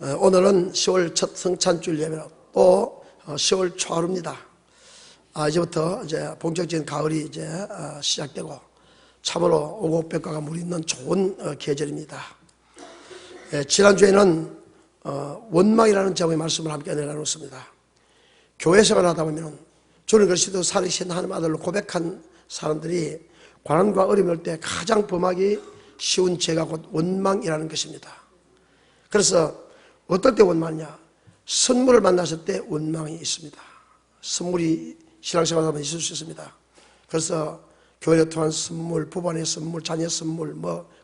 오늘은 10월 첫 성찬주일 예배로 또 10월 초하루입니다. 이제부터 이제 본격적인 가을이 이제 시작되고 참으로 오곡백과가 물이 있는 좋은 계절입니다. 지난주에는 원망이라는 제목의 말씀을 함께 나눴습니다. 교회 생활하다 보면 주는 그리스도 살리신 하나님 아들로 고백한 사람들이 고난과 어려움이 올 때 가장 범하기 쉬운 죄가 곧 원망이라는 것입니다. 그래서 어떨 때 원망이냐? 선물을 만났을 때 원망이 있습니다. 선물이 신앙생활 하면 있을 수 있습니다. 그래서 교회를 통한 선물, 부부간의 선물, 자녀 선물,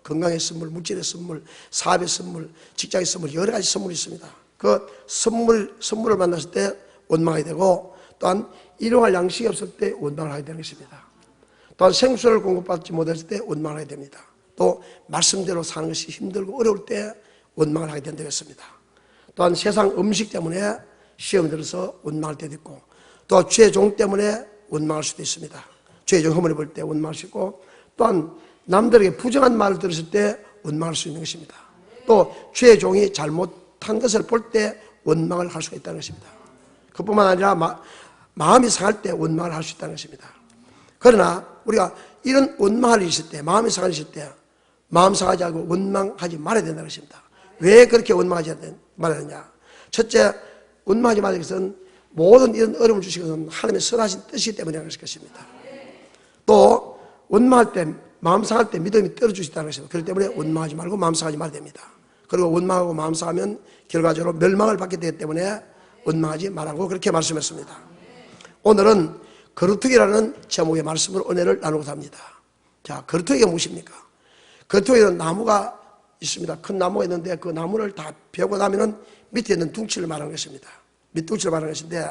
건강의 선물, 물질의 선물, 사업의 선물, 직장의 선물, 여러 가지 선물이 있습니다. 그 선물을 만났을 때 원망하게 되고, 또한 일용할 양식이 없을 때 원망을 하게 되는 것입니다. 또한 생수를 공급받지 못했을 때 원망을 하게 됩니다. 또 말씀대로 사는 것이 힘들고 어려울 때 원망을 하게 된다고 했습니다. 또한 세상 음식 때문에 시험이 들어서 원망할 때도 있고, 또 죄의 종 때문에 원망할 수도 있습니다. 죄의 종 허물을 볼 때 원망할 수 있고, 또한 남들에게 부정한 말을 들었을 때 원망할 수 있는 것입니다. 또 죄의 종이 잘못한 것을 볼 때 원망을 할 수가 있다는 것입니다. 그뿐만 아니라 마음이 상할 때 원망을 할 수 있다는 것입니다. 그러나 우리가 이런 원망할 일이 있을 때, 마음이 상할 일이 있을 때 마음 상하지 않고 원망하지 말아야 된다는 것입니다. 왜 그렇게 원망하지 말아야 되냐? 첫째, 원망하지 말아야 되는 것은 모든 이런 어려움을 주시는 것은 하나님의 선하신 뜻이기 때문이라는 것입니다. 또 원망할 때, 마음 상할 때 믿음이 떨어질 수 있다는 것입니다. 그렇기 때문에 원망하지 말고 마음 상하지 말아야 됩니다. 그리고 원망하고 마음 상하면 결과적으로 멸망을 받게 되기 때문에 원망하지 말라고 그렇게 말씀했습니다. 오늘은 거루터기라는 제목의 말씀으로 은혜를 나누고자 합니다. 자, 거루터기가 무엇입니까? 거루터기는 나무가 있습니다. 큰 나무가 있는데 그 나무를 다 베고 나면은 밑에 있는 둥치를 말하는 것입니다. 밑둥치를 말하는 것인데,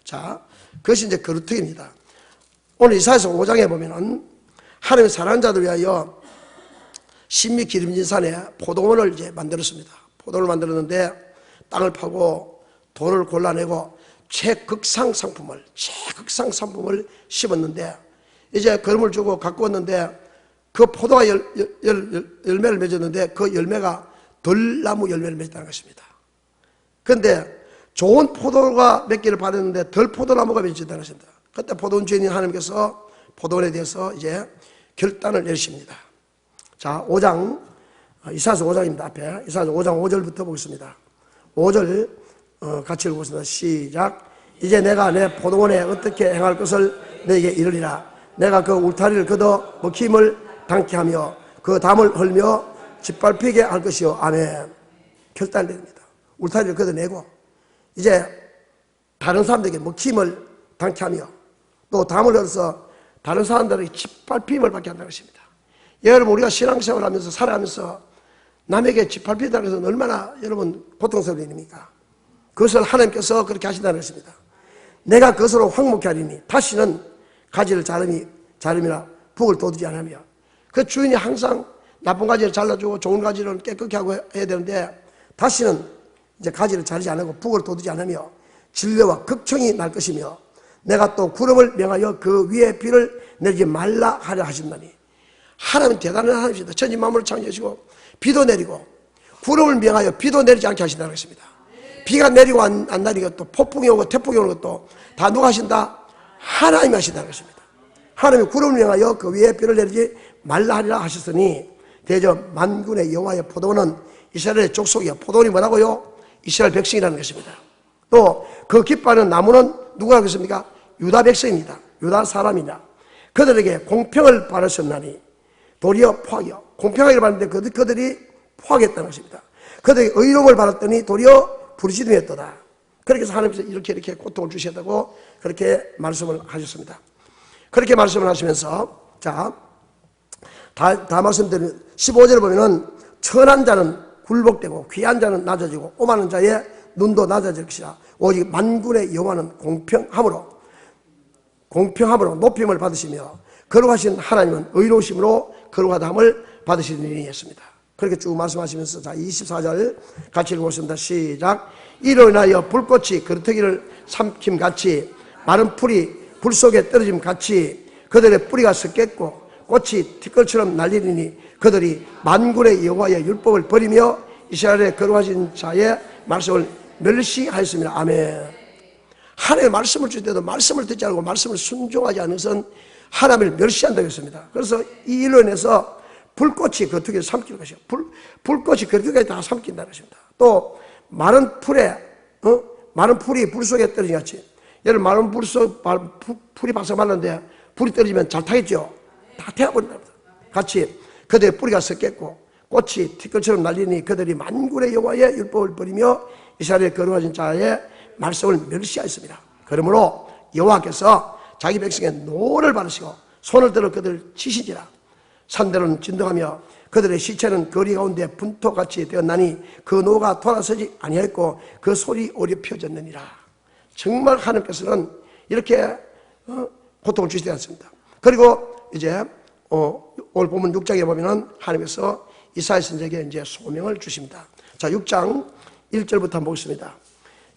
자, 그것이 이제 거루터기입니다. 오늘 이사야서 5장에 보면은 하나님의 사랑하는 자들 위하여 신미 기름진 산에 포도원을 이제 만들었습니다. 포도원을 만들었는데 땅을 파고 돌을 골라내고 최극상 상품을 심었는데, 이제 거름을 주고 갖고 왔는데 그 포도가 열매를 맺었는데 그 열매가 덜나무 열매를 맺었다는 것입니다. 그런데 좋은 포도가 몇 개를 받았는데 덜 포도나무가 맺었다는 것입니다. 그때 포도원 주인인 하나님께서 포도원에 대해서 이제 결단을 내리십니다. 자, 5장, 이사야서 5장입니다. 앞에 이사야서 5장 5절부터 보겠습니다. 5절 같이 읽어보겠습니다. 시작. 이제 내가 내 포도원에 어떻게 행할 것을 너에게 이르리라. 내가 그 울타리를 걷어 먹힘을 당케 하며 그 담을 헐며 짓밟히게 할 것이요. 아멘. 결단을 내립니다. 울타리를 걷어내고 이제 다른 사람들에게 먹힘을 당케 하며 또 담을 헐어서 다른 사람들에게 짓밟힘을 받게 한다는 것입니다. 여러분, 우리가 신앙생활을 하면서 살아가면서 남에게 짓밟힌다는 것은 얼마나 여러분 고통스러운 일입니까? 그것을 하나님께서 그렇게 하신다는 것입니다. 내가 그것으로 황목케 하리니 다시는 가지를 자름이나 북을 돋우지 않으며, 그 주인이 항상 나쁜 가지를 잘라주고 좋은 가지를 깨끗게 하고 해야 되는데 다시는 이제 가지를 자르지 않고 북을 돋우지 않으며 진려와 극청이 날 것이며, 내가 또 구름을 명하여 그 위에 비를 내리지 말라 하려 하신다니. 하나님은 대단한 하나님이십니다. 천지 만물을 창조하시고 비도 내리고 구름을 명하여 비도 내리지 않게 하신다는 것입니다. 비가 내리고 안 내리고 또 폭풍이 오고 태풍이 오는 것도 다 누가 하신다? 하나님이 하신다는 것입니다. 하나님이 구름을 명하여 그 위에 비를 내리지 말라 하리라 하셨으니 대저 만군의 여호와의 포도원은 이스라엘의 족속이요. 포도원이 뭐라고요? 이스라엘 백성이라는 것입니다. 또 그 기뻐하는 나무는 누가 하겠습니까? 유다 백성입니다. 유다 사람이냐. 그들에게 공평을 바라셨나니 도리어 포악이요. 공평하게 받았는데 그들이 포악했다는 것입니다. 그들에게 의로움을 받았더니 도리어 부르짖음이었도다. 그렇게 해서 하나님께서 이렇게 고통을 주셨다고 그렇게 말씀을 하셨습니다. 그렇게 말씀을 하시면서, 자, 다 말씀드리면 15절을 보면은 천한 자는 굴복되고 귀한 자는 낮아지고 오만한 자의 눈도 낮아질 것이라. 오직 만군의 여호와는 공평함으로 높임을 받으시며 거룩하신 하나님은 의로우심으로 거룩하다함을 받으시리니 했습니다. 그렇게 쭉 말씀하시면서, 자, 24절 같이 읽어보겠습니다. 시작. 이로 인하여 불꽃이 거루터기를 삼킴같이 마른 풀이 불 속에 떨어짐 같이 그들의 뿌리가 썩겠고 꽃이 티끌처럼 날리리니 그들이 만군의 여호와의 율법을 버리며 이스라엘의 거룩하신 자의 말씀을 멸시하였습니다. 아멘. 하나님의 말씀을 줄 때도 말씀을 듣지 않고 말씀을 순종하지 않는 것은 하나님을 멸시한다고 했습니다. 그래서 이 일로 인해서 불꽃이 겉흙에 삼킬 것이요. 불꽃이 겉흙에 다 삼킨다는 것입니다. 또 마른 풀에 마른 풀이 불 속에 떨어진 같이, 예를 마른 풀이 바싹 말랐는데 불이 떨어지면 잘 타겠죠. 다 태워버린다. 같이 그들의 뿌리가 썩겠고 꽃이 티끌처럼 날리니 그들이 만군의 여호와의 율법을 버리며 이스라엘에 거룩하신 자의 말씀을 멸시하였습니다. 그러므로 여호와께서 자기 백성의 노를 바르시고 손을 들어 그들을 치시지라. 산들은 진동하며 그들의 시체는 거리 가운데 분토같이 되었나니 그 노가 돌아서지 아니했고 그 소리 오리 펴졌느니라. 정말 하나님께서는 이렇게 고통을 주시지 않습니다. 그리고 이제 오늘 본문 6장에 보면은 하나님께서 이사야 선지자에게 이제 소명을 주십니다. 자, 6장 1절부터 한번 보겠습니다.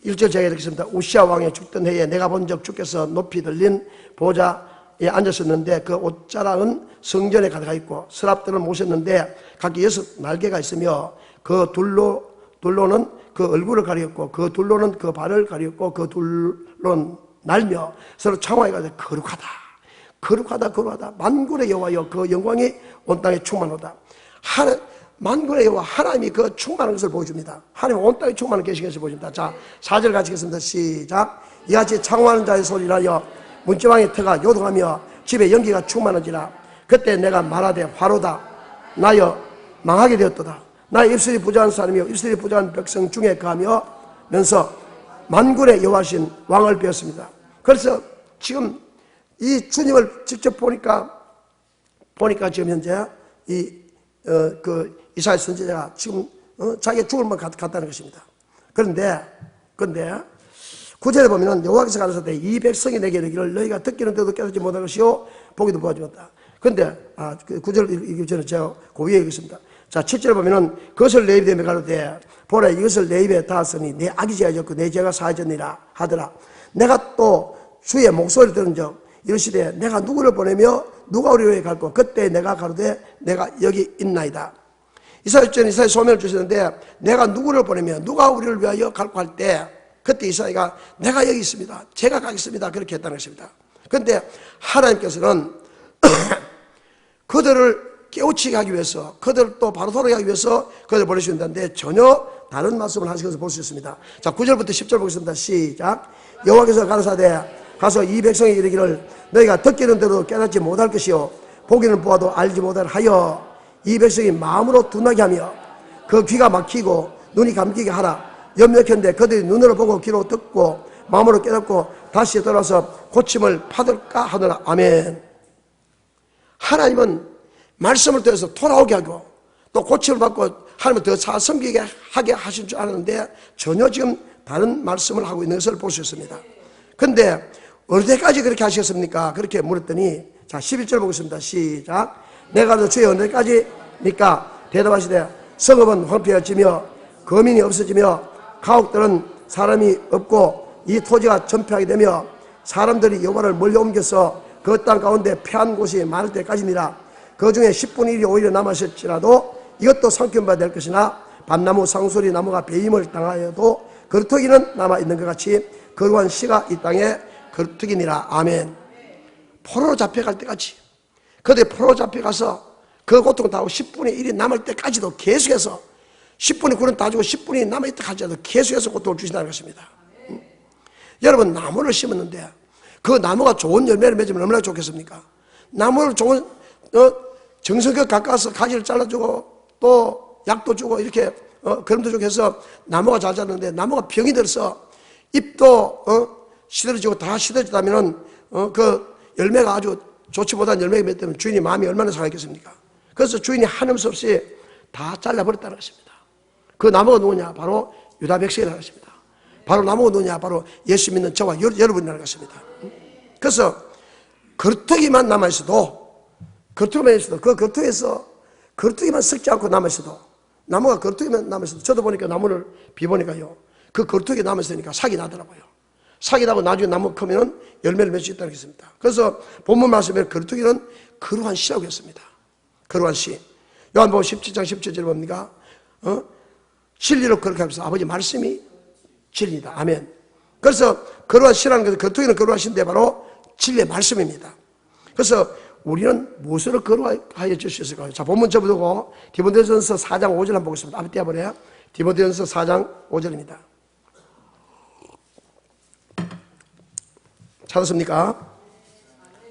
1절 제가 이렇게 씁니다. 우시아 왕이 죽던 해에 내가 본 적 주께서 높이 들린 보좌에 앉으셨는데 그 옷자락은 성전에 가득하 있고 서랍들을 모셨는데 각기 6 날개가 있으며 그 둘로는 그 얼굴을 가리었고 그 둘로는 그 발을 가리었고 그 둘로는 날며 서로 창화해 가지고 거룩하다 만군의 여호와여 그 영광이 온 땅에 충만하다. 만군의 여호와 하나님이 그 충만한 것을 보여줍니다. 하나님 온 땅에 충만한 계신 것을 보여줍니다. 자, 4절 같이 읽겠습니다. 시작. 이같이 창화하는 자의 소리라여 문지방의 터가 요동하며 집에 연기가 충만한지라. 그때 내가 말하되 화로다 나여 망하게 되었도다. 나의 입술이 부자한 사람이요 입술이 부자한 백성 중에 거하면서 만군의 여호와신 왕을 배웠습니다. 그래서 지금 이 주님을 직접 보니까 지금 현재 이사야 선지자가 지금 자기가 죽을 만 같다는 것입니다. 그런데 9절에 보면은 여호와께서 가라사대 이 백성이 내게 이르기를 너희가 듣기는 들어도 깨닫지 못할 것이요 보기도 보아주었다. 그런데 9절 읽기 전에 제가 그 위에 읽겠습니다. 자, 7절에 보면은 그것을 내 입에 가로되 보라 이것을 내 입에 닿았으니 내 악이 제하였고 내 죄가 사하였느니라 하더라. 내가 또 주의 목소리를 들은 적 이르시되 내가 누구를 보내며 누가 우리를 위해 갈고 그때 내가 가로되 내가 여기 있나이다. 이사야는 이사야 소명을 주셨는데 내가 누구를 보내며 누가 우리를 위하여 갈고 할 때 그때 이사야가 내가 여기 있습니다. 제가 가겠습니다. 그렇게 했다는 것입니다. 그런데 하나님께서는 그들을 깨우치게 하기 위해서 그들을 또 바로 돌아가기 위해서 그들을 보내주신다는데 전혀 다른 말씀을 하신 것을 볼 수 있습니다. 자, 9절부터 10절 보겠습니다. 시작. 여호와께서 가라사대 가서 이 백성이 이르기를 너희가 듣기는 들어도 깨닫지 못할 것이요 보기는 보아도 알지 못할 하여 이 백성이 마음으로 둔하게 하며 그 귀가 막히고 눈이 감기게 하라. 염려컨대 그들이 눈으로 보고 귀로 듣고 마음으로 깨닫고 다시 돌아서 고침을 받을까 하더라. 아멘. 하나님은 말씀을 통해서 돌아오게 하고 또 고침을 받고 하나님을 더 섬기게 하게 하신 줄 알았는데 전혀 지금 다른 말씀을 하고 있는 것을 볼 수 있습니다. 그런데 어느 때까지 그렇게 하시겠습니까? 그렇게 물었더니 자, 11절 보겠습니다. 시작. 내가 너 주의 어느 때까지니까 대답하시되 성읍은 황폐해지며 거민이 없어지며 가옥들은 사람이 없고 이 토지가 전폐하게 되며 사람들이 여호와를 멀리 옮겨서 그 땅 가운데 패한 곳이 많을 때까지니라. 그 중에 10분의 1이 오히려 남았을지라도 이것도 삼켜봐야 될 것이나 밤나무 상수리 나무가 배임을 당하여도 거루터기는 남아있는 것 같이 거룩한 씨가 이 땅에 거루터기니라. 아멘. 포로로 잡혀갈 때까지 그들이 포로로 잡혀가서 그 고통을 다 하고 10분의 1이 남을 때까지도 계속해서 10분의 9는 다 주고 10분의 1이 남아있다까지도 계속해서 고통을 주신다는 것입니다. 여러분 나무를 심었는데 그 나무가 좋은 열매를 맺으면 얼마나 좋겠습니까? 나무를 좋은 정성껏 가까워서 가지를 잘라주고 또 약도 주고 이렇게 거름도 주고 해서 나무가 잘 자랐는데 나무가 병이 들어서 잎도 시들어지고 다 시들어지다면은 그 열매가 아주 좋지 못한 열매가 맺으면 주인이 마음이 얼마나 상했겠습니까? 그래서 주인이 한음수 없이 다 잘라버렸다는 것입니다. 그 나무가 누구냐? 바로 유다 백성이라는 것입니다. 바로 나무가 누구냐? 바로 예수 믿는 저와 여러분이라는 것입니다. 그래서 거루터기만 남아있어도 그 거루터기만 썩지 않고 남아있어도 나무가 거루터기만 남아있어도 저도 보니까 나무를 비보니까요 그 거루터기 남아있으니까 삭이 나더라고요. 삭이 나고 나중에 나무 크면은 열매를 맺을 수 있다는 것입니다. 그래서 본문 말씀에 거루터기는 거룩한 씨라고 했습니다. 거룩한 씨. 요한복음 17장 17절에 뭡니까? 진리로 그렇게 하면서 아버지 말씀이 진리다. 아멘. 그래서 거룩한 신앙은 겉으로는 거룩한 신데 바로 진리의 말씀입니다. 그래서 우리는 무엇으로 거룩하여 줄 수 있을까요? 자, 본문 접어두고 디모데전서 4장 5절 한번 보겠습니다. 앞에 떼어버려요. 디모데전서 4장 5절입니다. 찾았습니까?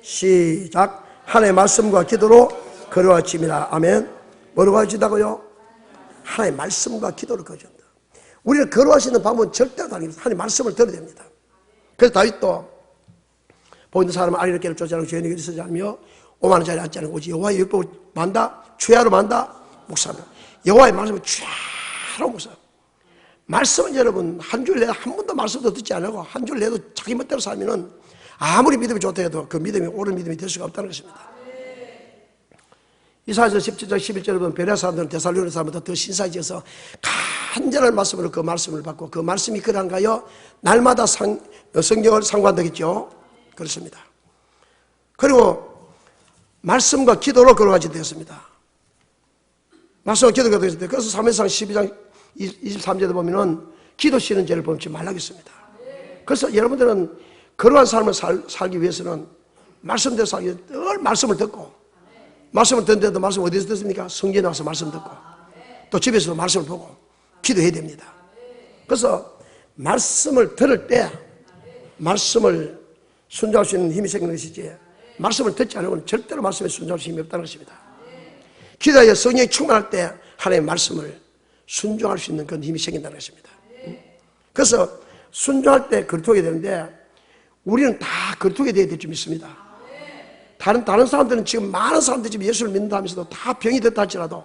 시작. 하나님의 말씀과 기도로 거룩해집니다. 아멘. 뭐로 거룩해진다고요? 하나님의 말씀과 기도로 거룩해진다. 우리는 거룩하시는 방법은 절대로 다릅니다. 하나님의 말씀을 들어야 됩니다. 그래서 다윗도 보이는 사람은 아리를 깨를 쫓아내고 죄인에게 있지 않으며 오만한 자리에 앉지 않고 오직 여호와의 율법을 만다 주야로 만다 묵상하며 여호와의 말씀을 주야로 묵상하며 말씀은 여러분 한 줄 내도 한 번도 말씀도 듣지 않고 한 줄 내도 자기 멋대로 살면은 아무리 믿음이 좋다 해도 그 믿음이 옳은 믿음이 될 수가 없다는 것입니다. 이사야서 17장 11절에 보면 베레아 사람들은 데살로니가 사람보다 더 신사해져서 간절한 말씀으로 그 말씀을 받고 그 말씀이 그런가요? 날마다 성경을 상고한다겠죠. 그렇습니다. 그리고 말씀과 기도로 거룩하게 되었습니다. 말씀과 기도가 되었습니다. 그래서 사무엘상 12장 23절에 보면은 기도 쉬는 죄를 범치 말라겠습니다. 그래서 여러분들은 거룩한 삶을 살기 위해서는 말씀대로 살기 위해서 늘 말씀을 듣고 말씀을 듣는데도 말씀 어디서 듣습니까? 성경에 나와서 말씀 듣고 또 집에서도 말씀을 보고 기도해야 됩니다. 그래서 말씀을 들을 때 말씀을 순종할 수 있는 힘이 생기는 것이지 말씀을 듣지 않으면 절대로 말씀에 순종할 수 힘이 없다는 것입니다. 기도하여 성령이 충만할 때 하나님의 말씀을 순종할 수 있는 그런 힘이 생긴다는 것입니다. 그래서 순종할 때 거룩하게 되는데 우리는 다 거룩하게 되어야 될 줄 믿습니다. 다른 사람들은 지금 많은 사람들이 지금 예수를 믿는다 하면서도 다 병이 됐다 할지라도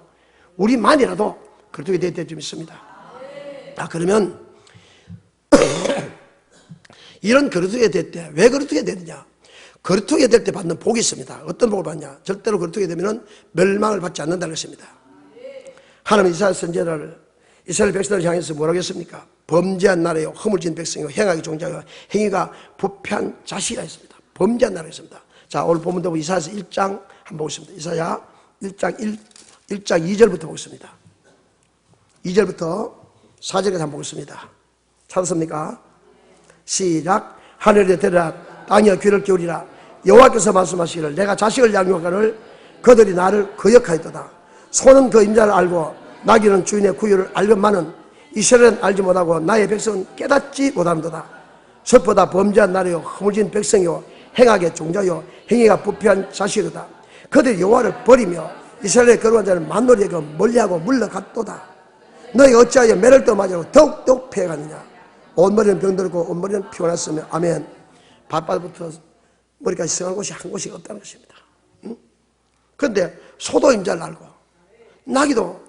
우리만이라도 거룩하게 되어야 될 줄 믿습니다. 그러면 이런 거룩하게 될 때 왜 거룩하게 되느냐? 거룩하게 될 때 받는 복이 있습니다. 어떤 복을 받냐? 절대로 거룩하게 되면 멸망을 받지 않는다는 것입니다. 하나님은 이스라엘 선지자를 이스라엘 백성을 향해서 뭐라고 했습니까? 범죄한 나라요 허물진 백성이요 행하기 종자요 행위가 부패한 자식이라 했습니다. 범죄한 나라가 있습니다. 자, 오늘 본문 보면 이사야서 1장 한번 보겠습니다. 이사야 1장 2절부터 보겠습니다. 2절부터 4절까지 한번 보겠습니다. 찾았습니까? 시작. 하늘에 들으라 땅에 귀를 기울이라 여호와께서 말씀하시기를 내가 자식을 양육하거늘 그들이 나를 거역하였도다. 소는 그 임자를 알고 나귀는 주인의 구유를 알건만은 이스라엘은 알지 못하고 나의 백성은 깨닫지 못하는도다. 섭보다 범죄한 나라요 허물진 백성이요 행악의 종자요 행위가 부패한 자식이로다. 그들이 여호와를 버리며 이스라엘의 거룩한 자를 만노리에게 멀리하고 물러갔도다. 너희가 어찌하여 매를 떠맞으고 더욱더욱 패해가느냐. 온머리는 병들고 온머리는 피곤했으며 아멘. 발바닥부터 머리까지 성한 곳이 한 곳이 없다는 것입니다. 그런데 소도 임자를 알고 나귀도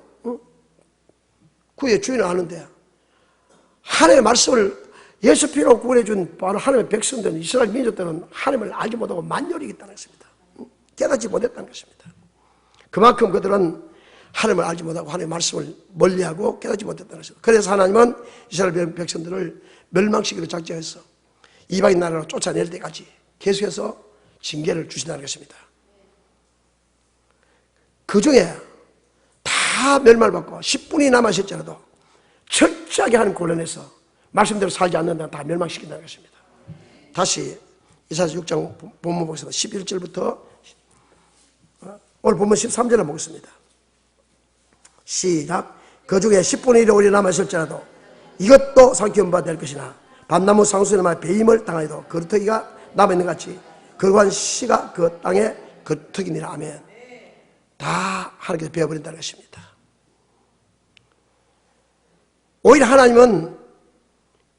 구의 주인을 아는데 하나님의 말씀을 예수 피로 구원해준 바로 하나님의 백성들은 이스라엘 민족들은 하나님을 알지 못하고 만열이겠다는 것입니다. 깨닫지 못했다는 것입니다. 그만큼 그들은 하나님을 알지 못하고 하나님의 말씀을 멀리하고 깨닫지 못했다는 것입니다. 그래서 하나님은 이스라엘 백성들을 멸망시키기로 작정해서 이방인 나라로 쫓아낼 때까지 계속해서 징계를 주신다는 것입니다. 그 중에 다 멸망을 받고 10분이 남았을지라도 철저하게 하나님 골라내서 말씀대로 살지 않는다면 다 멸망시킨다는 것입니다. 다시 이사야서 6장 본문 보겠습니다. 11절부터 오늘 본문 13절을 보겠습니다. 시작. 그 중에 10분의 1이 오래 남았을지라도 이것도 삼키는 바 될 것이나 밭나무 상수에만 배임을 당하여도 거루터기가 남아있는 같이 거룩한 씨가 그 땅에 거루터기니라. 아멘. 다 하나님께서 베어버린다는 것입니다. 오히려 하나님은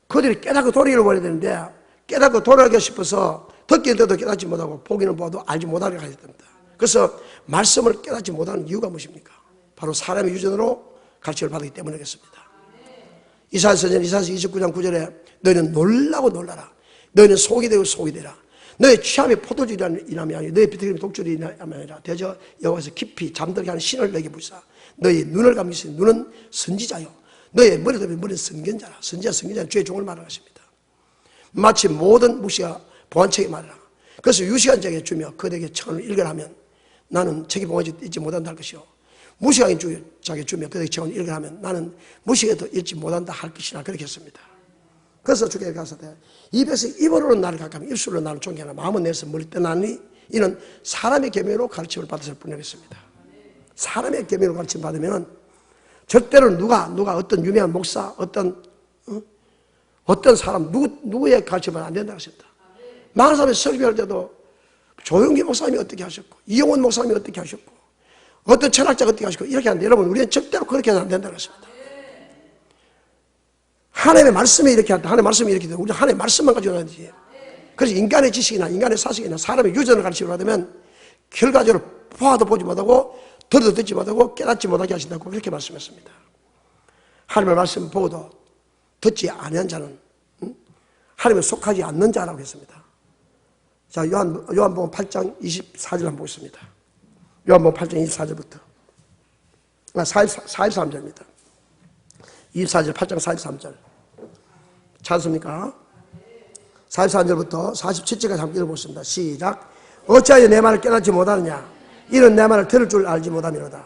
그들이 깨닫고 돌이키를 버려야 되는데 깨닫고 돌아가고 싶어서 듣기는 듣도 깨닫지 못하고 보기는 보아도 알지 못하게 하셔야 됩니다. 그래서 말씀을 깨닫지 못하는 이유가 무엇입니까? 바로 사람의 유전으로 가르침을 받기 때문이겠습니다. 이사야서 29장 9절에 너희는 놀라고 놀라라. 너희는 속이 되고 속이 되라. 너희 취함이 포도주이 인함이 아니라 너희 비틀림이 독주이 인함이 아니라 대저 여호와에서 깊이 잠들게 하는 신을 너희에게 부사 너희 눈을 감기시니 눈은 선지자요 너희 머리도 머리는 선견자라. 선지자는 주의 종을 말하는 것입니다. 마치 모든 묵시가 보안책에 말하라. 그래서 유시한 자에게 주며 그들에게 청을 읽으라면 나는 책이 봉하지 잊지 못한다 할 것이요 무식하게 자기 주면 그렇게 재원 이렇게 하면 나는 무식해도 잊지 못한다 할 것이나 그렇게 했습니다. 그래서 주께 가서 입에서 입으로는 나를 가까이 입술로 나를 존경하나 마음은 내서 멀리 떠나니 이는 사람의 계명으로 가르침을 받았을 뿐이었습니다. 사람의 계명으로 가르침 받으면 절대로 누가 어떤 유명한 목사 어떤 사람 누구의 가르침은 안 된다고 했습니다. 많은 사람이 설교할 때도 조용기 목사님이 어떻게 하셨고 이용원 목사님이 어떻게 하셨고 어떤 철학자가 어떻게 하셨고 이렇게 하는데 여러분 우리는 절대로 그렇게 하면 안 된다고 했습니다. 하나님의 말씀이 이렇게 한다. 하나님의 말씀이 이렇게 된다. 우리 하나님의 말씀만 가지고 하는지. 그래서 인간의 지식이나 인간의 사색이나 사람의 유전을 가르치려 받으면 결과적으로 보아도 보지 못하고 들어도 듣지 못하고 깨닫지 못하게 하신다고 그렇게 말씀했습니다. 하나님의 말씀 보고도 듣지 아니한 자는 하나님에 속하지 않는 자라고 했습니다. 자, 요한복음 8장 24절 한번 보겠습니다. 요한복음 8장 24절부터 43절입니다. 24절 8장 43절 찾습니까? 44절부터 47절까지 함께 읽어보겠습니다. 시작. 어찌하여 내 말을 깨닫지 못하느냐 이는 내 말을 들을 줄 알지 못함이로다.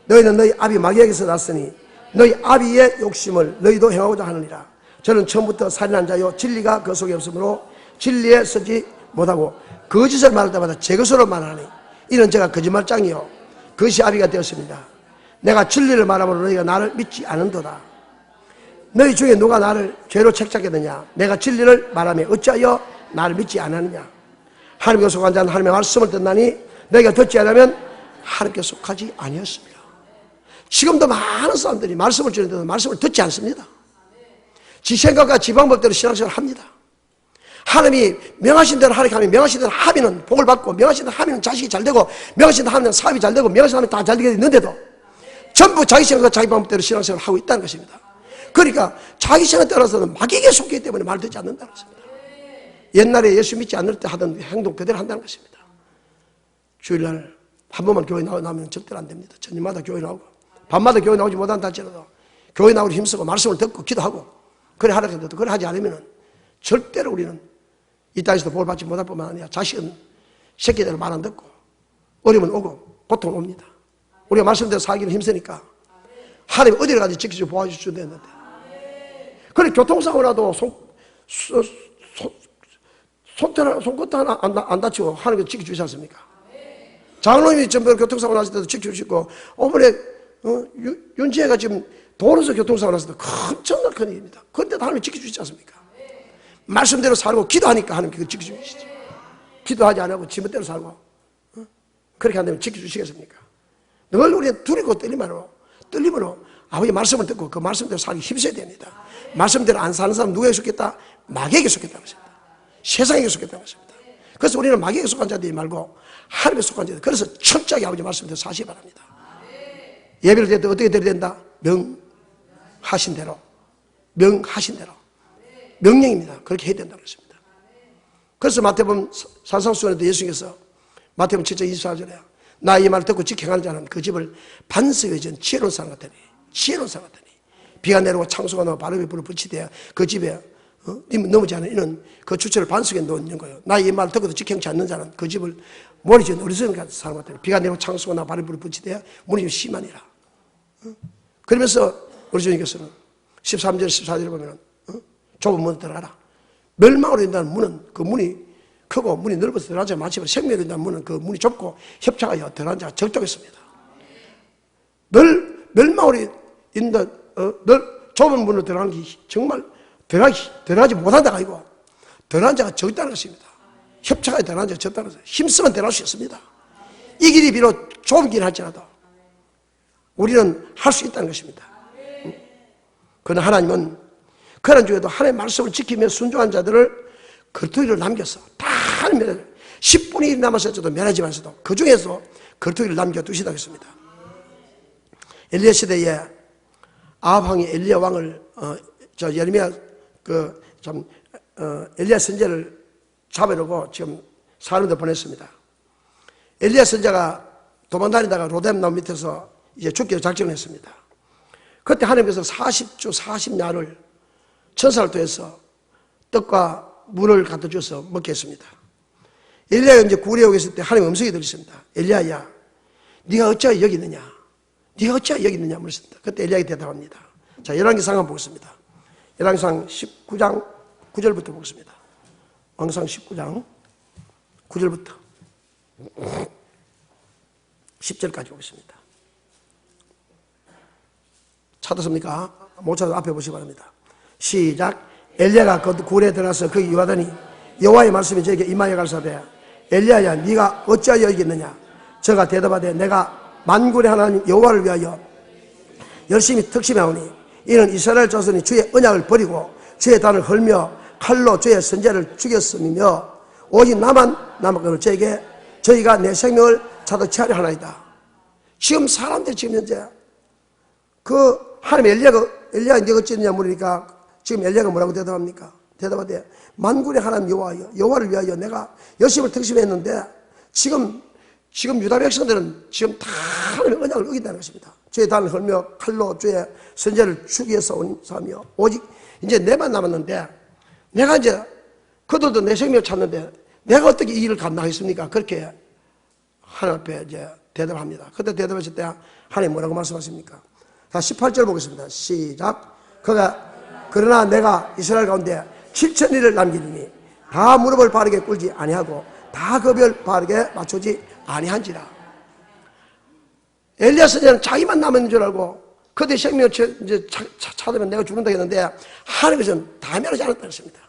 너희는 너희 아비 마귀에게서 났으니 너희 아비의 욕심을 너희도 행하고자 하느니라. 저는 처음부터 살인한 자요 진리가 그 속에 없으므로 진리에 서지 못하고 거짓을 말할 때마다 제 것으로 말하니 이는 제가 거짓말장이요 그것이 아비가 되었습니다. 내가 진리를 말함으로 너희가 나를 믿지 않은도다. 너희 중에 누가 나를 죄로 책잡겠느냐 내가 진리를 말하며 어찌하여 나를 믿지 않았느냐. 하나님께 속한 자는 하나님의 말씀을 듣나니 너희가 듣지 않으면 하나님께 속하지 아니었습니다. 지금도 많은 사람들이 말씀을 주는데도 말씀을 듣지 않습니다. 지 생각과 지 방법대로 신앙생활을 합니다. 하나님이 명하신 대로 하나님이 명하신 대로 하면은 복을 받고 명하신 대로 하면 자식이 잘 되고 명하신 대로 하면 사업이 잘 되고 명하신 대로 하면 다 잘 되게 있는데도 전부 자기 생각과 자기 방법대로 신앙생활을 하고 있다는 것입니다. 그러니까 자기 생각에 따라서는 마귀에게 속기 때문에 말 듣지 않는다는 것입니다. 옛날에 예수 믿지 않을 때 하던 행동 그대로 한다는 것입니다. 주일날 한 번만 교회 나오면 절대로 안 됩니다. 저녁마다 교회 나오고 밤마다 교회 나오지 못한다 할지라도 교회 나오기 힘쓰고 말씀을 듣고 기도하고 그래 하라 해도 그래 하지 않으면 절대로 우리는 이 땅에서도 복을 받지 못할 뿐만 아니라 자식은 새끼대로 말 안 듣고 어려움은 오고 고통은 옵니다. 우리가 말씀대로 살기는 힘쓰니까 하나님 어디를 가지 지키시고 보호해주셔야 되는데 그래 교통사고 나도 손끝 하나 안 다치고 하나님께 지켜주시지 않습니까? 장로님이 전부 교통사고 났을 때도 지켜주시고 이번에 윤지혜가 지금 도로에서 교통사고 났을 때 엄청난 큰 일입니다. 그런데도 하나님이 지켜주시지 않습니까? 말씀대로 살고 기도하니까 하나님께 지켜주시지. 기도하지 않고 지멋대로 살고 그렇게 한다면 지켜주시겠습니까? 늘 우리는 두리고 떨림으로 아버지 말씀을 듣고 그 말씀대로 살기 힘써야 됩니다. 말씀대로 안 사는 사람 누구에게 속겠다? 마귀에게 속겠다는 것입니다. 세상에게 속겠다는 것입니다. 그래서 우리는 마귀에게 속한 자들이 말고 하나님께 속한 자들. 그래서 철저하게 아버지 말씀대로 사시기 바랍니다. 예배를 드릴 때 어떻게 드려야 된다? 명하신 대로 명령입니다. 그렇게 해야 된다는 것입니다. 그래서 마태복음 산상수훈에도 예수님께서 마태복음 7장 24절에 나 이 말을 듣고 지켜가는 자는 그 집을 반석에 전 지혜로운 사람 같으니 비가 내리고 창수가 나고 바람이 불을 붙이되 그 집에 넘어지 않은 이는 그 주체를 반석에 놓는 거예요. 나 이 말을 듣고도 지켜지 않는 자는 그 집을 머리 지은 어리석은 사람 같으니 비가 내리고 창수가 나고 바람이 불을 붙이되 무너짐이 심하니라. 그러면서 우리 주님께서는 13절 14절을 보면 좁은 문으로 들어가라. 멸망으로 인다는 문은 그 문이 크고 문이 넓어서 들어간 자가 많지만 생명으로 인다는 문은 그 문이 좁고 협착하여 들어간 자가 적적했습니다. 멸망으로 인다 좁은 문으로 들어가는 게 정말 들어가지 못한다가 아니고 들어간 자가 적다는 것입니다. 협착하여 들어간 자가 적다는 것입니다. 힘쓰면 들어갈 수 있습니다. 이 길이 비록 좁은 길을 할지라도 우리는 할 수 있다는 것입니다. 그러나 하나님은 그런 중에도 하나님의 말씀을 지키며 순종한 자들을 거투기를 남겨서 다 하나님의 10분의 1이 남았을지도 면하지만서도 그 중에서 거투기를 남겨두시다고 했습니다. 엘리야 시대에 아합 왕이 엘리야 왕을 예레미야 엘리야 선지자를 잡으려고 지금 사람들 보냈습니다. 엘리야 선지자가 도망다니다가 로뎀 나무 밑에서 이제 죽기로 작정을 했습니다. 그때 하나님께서 40주 40야를 천사를 통해서 떡과 물을 갖다 줘서 먹게 했습니다. 엘리야가 이제 굴에 오고 있을 때 하나님 음성이 들렸습니다. 엘리야야, 네가 어찌하여 여기 있느냐? 네가 어찌하여 여기 있느냐 물었습니다. 그때 엘리야가 대답합니다. 자, 열왕기상 한번 보겠습니다. 열왕기상 19장 9절부터 보겠습니다. 왕상 19장 9절부터 10절까지 보겠습니다. 찾았습니까? 못 찾아도 앞에 보시기 바랍니다. 시작. 엘리야가 그 굴에 들어가서 거기 요하더니 여호와의 말씀이 저에게 임하여 가라사대 엘리야야 네가 어찌하여 여기 있느냐. 저가 대답하되 내가 만군의 하나님 여호와를 위하여 열심히 특심하오니 이는 이스라엘 자손이 주의 언약을 버리고 주의 단을 헐며 칼로 주의 선제를 죽였으며 오직 나만 남았거늘 저희가 내 생명을 자도 취하려 하나이다. 지금 사람들이 지금 현재 그 하나님 엘리야가 네가 어찌했느냐 물으니까 지금 엘리야가 뭐라고 대답합니까? 대답하되 만군의 하나님 여호와를 위하여 내가 열심히 특심했는데 지금 유다 백성들은 지금 다 하나님의 언약을 어긴다는 것입니다. 주의 단을 헐며 칼로 주의 선제를 죽여서 온 사람이요 오직 이제 내만 남았는데 내가 이제 그들도 내 생명을 찾는데 내가 어떻게 이 일을 감당하겠습니까? 그렇게 하나님 앞에 이제 대답합니다. 그때 대답하실 때 하나님 뭐라고 말씀하십니까? 자, 18절 보겠습니다. 시작. 그러나 내가 이스라엘 가운데 7,000일을 남기리니 다 무릎을 바르게 꿇지 아니하고 다 급여를 바르게 맞추지 아니한지라. 엘리야 선지자는 자기만 남았는 줄 알고 그대 생명을 이제 찾으면 내가 죽는다 했는데 하나님께서는 다 멸하지 않았다는 것입니다.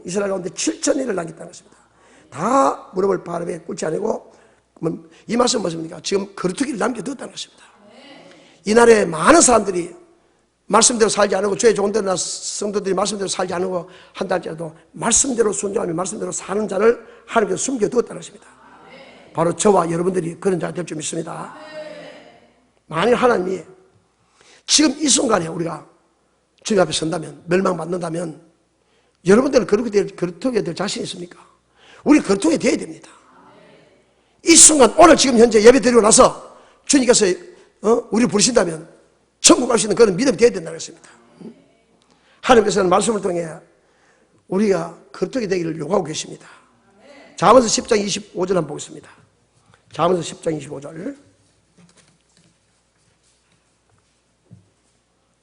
이스라엘 가운데 7,000일을 남겼다는 것입니다. 다 무릎을 바르게 꿇지 아니고 이 말씀은 무엇입니까? 지금 거루투기를 남겨두었다는 것입니다. 이날에 많은 사람들이 말씀대로 살지 않고 주의 종들이나 성도들이 말씀대로 살지 않고 한다 할지라도 말씀대로 순종하며 말씀대로 사는 자를 하나님께서 숨겨두었다는 것입니다. 바로 저와 여러분들이 그런 자가 될 줄 믿습니다. 만일 하나님이 지금 이 순간에 우리가 주님 앞에 선다면 멸망받는다면 여러분들은 거루투기가 될 자신 있습니까? 우리 거루투기가 되어야 됩니다. 이 순간 오늘 지금 현재 예배 드리고 나서 주님께서 우리를 부르신다면 천국 갈 수 있는 그런 믿음이 되어야 된다는 것입니다. 하나님께서는 말씀을 통해 우리가 거룩하게 되기를 요구하고 계십니다. 잠언서 10장 25절 한번 보겠습니다. 잠언서 10장 25절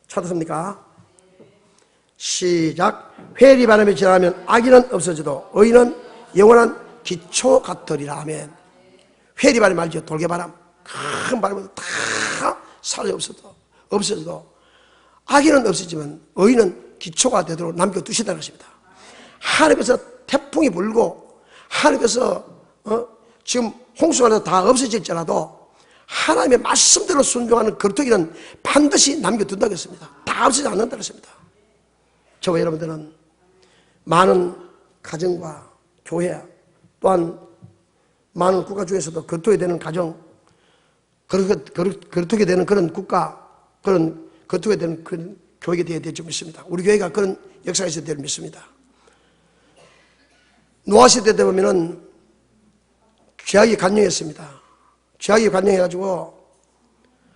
찾았습니까? 시작. 회리 바람이 지나가면 악인은 없어져도 의인은 영원한 기초 같으리라. 아멘. 회리 바람이 말이죠. 돌개바람 큰 바람으로 다 사라져 없어져도 악인은 없어지만 의인은 기초가 되도록 남겨두신다는 것입니다. 하나님께서 태풍이 불고 하나님께서 지금 홍수가 다 없어질지라도 하나님의 말씀대로 순종하는 거루투기는 반드시 남겨둔다고 했습니다. 다 없어지지 않는다고 했습니다. 저와 여러분들은 많은 가정과 교회 또한 많은 국가 중에서도 거루투기 되는 가정, 거루투기 되는 그런 국가, 그런 거루투기 되는 그런 교회가 되어야 될 줄 믿습니다. 우리 교회가 그런 역사가 있어야 될 줄 믿습니다. 노아 시대 때 보면은 죄악이 간영했습니다. 죄악이 간영해가지고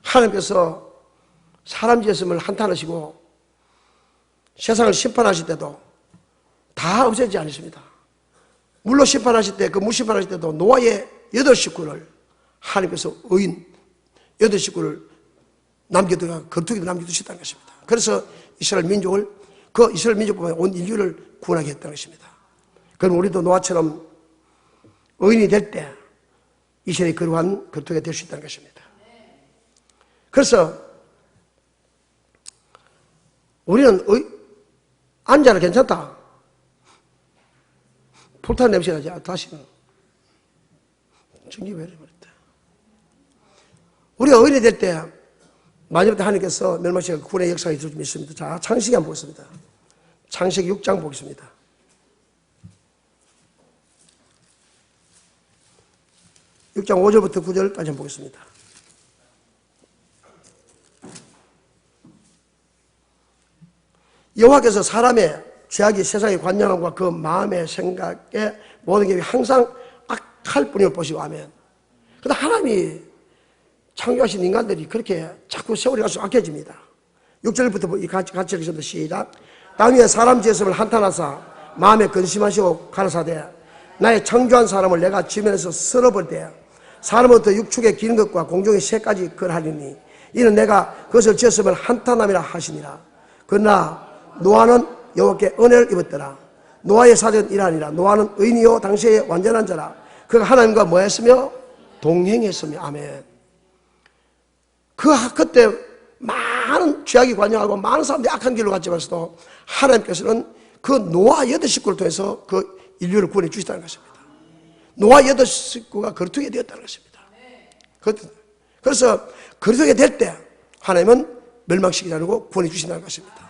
하나님께서 사람 지었음을 한탄하시고 세상을 심판하실 때도 다 없애지 않으십니다. 물로 심판하실 때, 그 물 심판하실 때도 노아의 8식구를 하나님께서 의인 8식구를 거루투기를 남겨두셨다는 것입니다. 그래서 이스라엘 민족을, 그 이스라엘 민족뿐만 아니라 온 인류를 구원하게 했다는 것입니다. 그럼 우리도 노아처럼 의인이 될 때 이스라엘이 그러한 거루투기가 될 수 있다는 것입니다. 그래서 우리는 앉아라 괜찮다. 폭탄 냄새 나지. 다시는 전기 왜 이래 버렸다. 우리가 의인이 될 때 마지막에 하나님께서 멸망시켜 구원의 역사가 있을 줄 믿습니다. 자, 창세기 한번 보겠습니다. 창세기 6장 보겠습니다. 6장 5절부터 9절까지 한번 보겠습니다. 여호와께서 사람의 죄악이 세상의 관념과 그 마음의 생각에 모든 게 항상 악할 뿐임을 보시고 아멘. 그런데 하나님이 창조하신 인간들이 그렇게 자꾸 세월이 갈수록 악해집니다. 6절부터 같이 읽습니다. 시작. 땅 위에 사람 지었음을 한탄하사 마음에 근심하시고 가라사대 나의 창조한 사람을 내가 지면에서 쓸어볼 때 사람으로부터 육축의 기는 것과 공중의 새까지 걸하리니 이는 내가 그것을 지었으면 한탄함이라 하시니라. 그러나 노아는 여호와께 은혜를 입었더라. 노아의 사정은 이러하니라. 노아는 의인이요 당시에 완전한 자라. 그가 하나님과 뭐 했으며? 동행했으며. 아멘. 그때 많은 죄악이 관영하고 많은 사람들이 악한 길로 갔지만서도 하나님께서는 그 노아 8식구를 통해서 그 인류를 구원해 주시다는 것입니다. 노아 8식구가 거룩하게 되었다는 것입니다. 그래서 거룩하게 될 때 하나님은 멸망시키지 않고 구원해 주신다는 것입니다.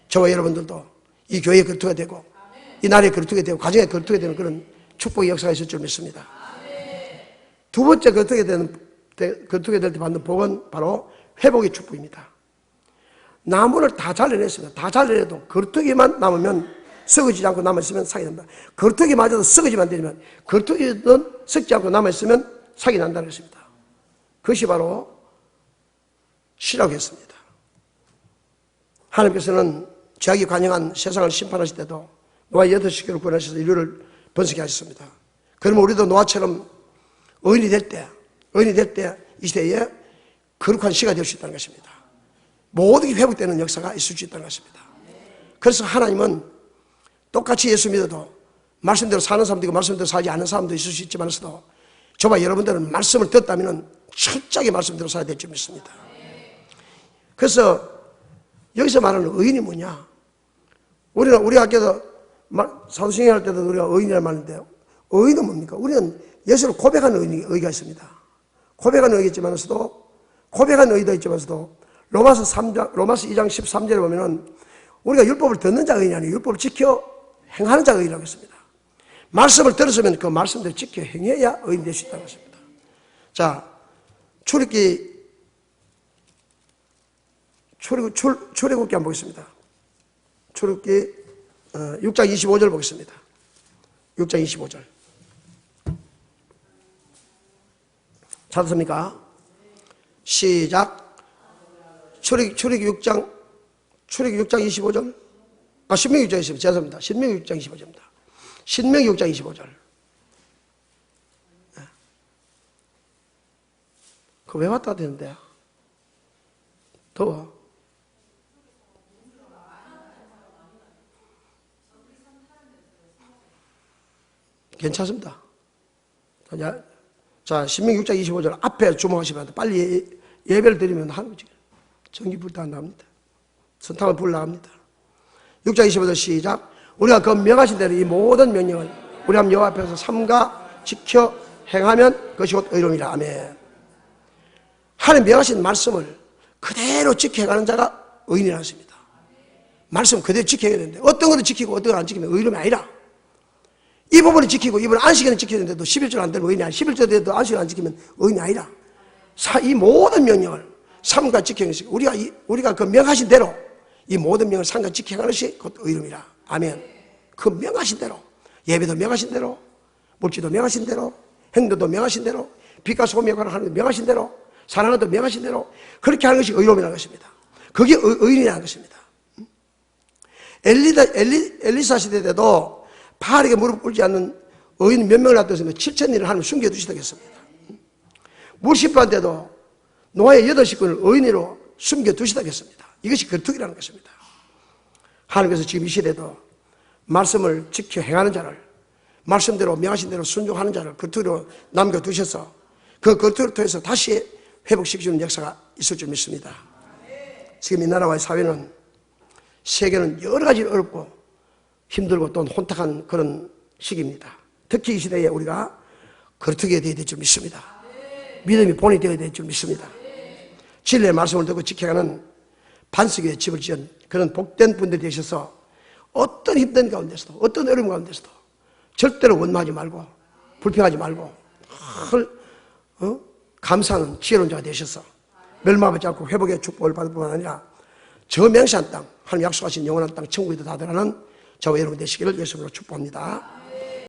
저와 여러분들도 이 교회에 거룩하게 되고 이 나라에 거룩하게 되고 가정에 거룩하게 되는 그런 축복의 역사가 있을 줄 믿습니다. 두 번째 거룩하게 될 때 받는 복은 바로 회복의 축복입니다. 나무를 다 잘라냈습니다. 다 잘라내도 거룩하게만 남으면 썩어지지 않고 남아있으면 사기 난다. 거룩하게 맞아도 썩어지면 안 되지만 거룩하게는 썩지 않고 남아있으면 사기 난다는 것입니다. 그것이 바로 시라고 했습니다. 하나님께서는 죄악이 관영한 세상을 심판하실 때도 노아 8식구를 구원하셔서 인류를 번성케 하셨습니다. 그러면 우리도 노아처럼 의인이 될 때 이 시대에 거룩한 시가 될 수 있다는 것입니다. 모든 게 회복되는 역사가 있을 수 있다는 것입니다. 그래서 하나님은 똑같이 예수 믿어도 말씀대로 사는 사람도 있고 말씀대로 살지 않는 사람도 있을 수 있지만서도 저와 여러분들은 말씀을 듣다면 철저하게 말씀대로 살아야 될 줄 믿습니다. 그래서 여기서 말하는 의인이 뭐냐? 우리 학교에서 사도신경 할 때도 우리가 의인이라는 말인데 의인은 뭡니까? 우리는 예수를 고백하는 의의가 있습니다. 고백하는 의의가 있지만서도 고백하는 의의도 있지만서도 로마서 2장 13절에 보면은 우리가 율법을 듣는 자가 의인이 아니고 율법을 지켜 행하는 자가 의인이라고 했습니다. 말씀을 들었으면 그 말씀대로 지켜 행해야 의인이 될 수 있다는 것입니다. 자, 출애굽기 한번 보겠습니다. 출애굽기 6장 25절 보겠습니다. 6장 25절. 찾았습니까? 시작. 출애굽기 6장 25절. 신명기 6장 25절. 죄송합니다. 신명기 6장 25절입니다. 신명기 6장 25절. 네. 그거 왜 왔다 되는데? 더워. 괜찮습니다. 자, 신명기 6장 25절 앞에 주목하시면 빨리 예배를 드리면 전기 불타 나갑니다. 선탕을 불 나갑니다. 6장 25절 시작. 우리가 그 명하신 대로 이 모든 명령을 우리 함 여호와 앞에서 삼가 지켜 행하면 그것이 곧 의로움이라. 아멘. 하나님 명하신 말씀을 그대로 지켜 행하는 자가 의인이라는 것입니다. 말씀 그대로 지켜야 되는데 어떤 것을 지키고 어떤 걸 안 지키면 의로움이 아니라 이 부분을 지키고 이 부분을 안식일은 지켜야 되는데도 11절 안 되면 의인이 아니라 11절 돼도 안식일 안 지키면 의인이 아니라 이 모든 명령을 삼가 지켜 행하시고 우리가 그 명하신 대로 이 모든 명을 삼가 지켜 행하는 것이 곧 의로움이라. 아멘. 그 명하신 대로 예배도 명하신 대로 물질도 명하신 대로 행동도 명하신 대로 빛과 소금의 역할을 하는 명하신 대로 사랑도 명하신 대로 그렇게 하는 것이 의로움이라는 것입니다. 그게 의인이라는 것입니다. 엘리사 시대 때도 바알에게 무릎 꿇지 않는 의인 몇 명을 놔뒀으면 7,000인을 하나님 숨겨두시다고 했습니다. 물심판 때도 노아의 8식구를 의인으로 숨겨두시다고 했습니다. 이것이 거룩이라는 것입니다. 하나님께서 지금 이 시대도 말씀을 지켜 행하는 자를 말씀대로 명하신 대로 순종하는 자를 거룩으로 남겨두셔서 그 거룩을 통해서 다시 회복시키는 역사가 있을 줄 믿습니다. 지금 이 나라와의 사회는 세계는 여러 가지 어렵고 힘들고 또 혼탁한 그런 시기입니다. 특히 이 시대에 우리가 거룩하게 되어야 될 줄 믿습니다. 믿음이 본이 되어야 될 줄 믿습니다. 진리의 말씀을 듣고 지켜가는 반석 위에 집을 지은 그런 복된 분들이 되셔서 어떤 힘든 가운데서도 어떤 어려움 가운데서도 절대로 원망하지 말고 불평하지 말고 감사하는 지혜로운 자가 되셔서 멸망하지 않고 회복의 축복을 받을 뿐만 아니라 저 맹세한 땅 하나님 약속하신 영원한 땅 천국에도 다들어가는 저와 여러분 되시기를 예수님으로 축복합니다.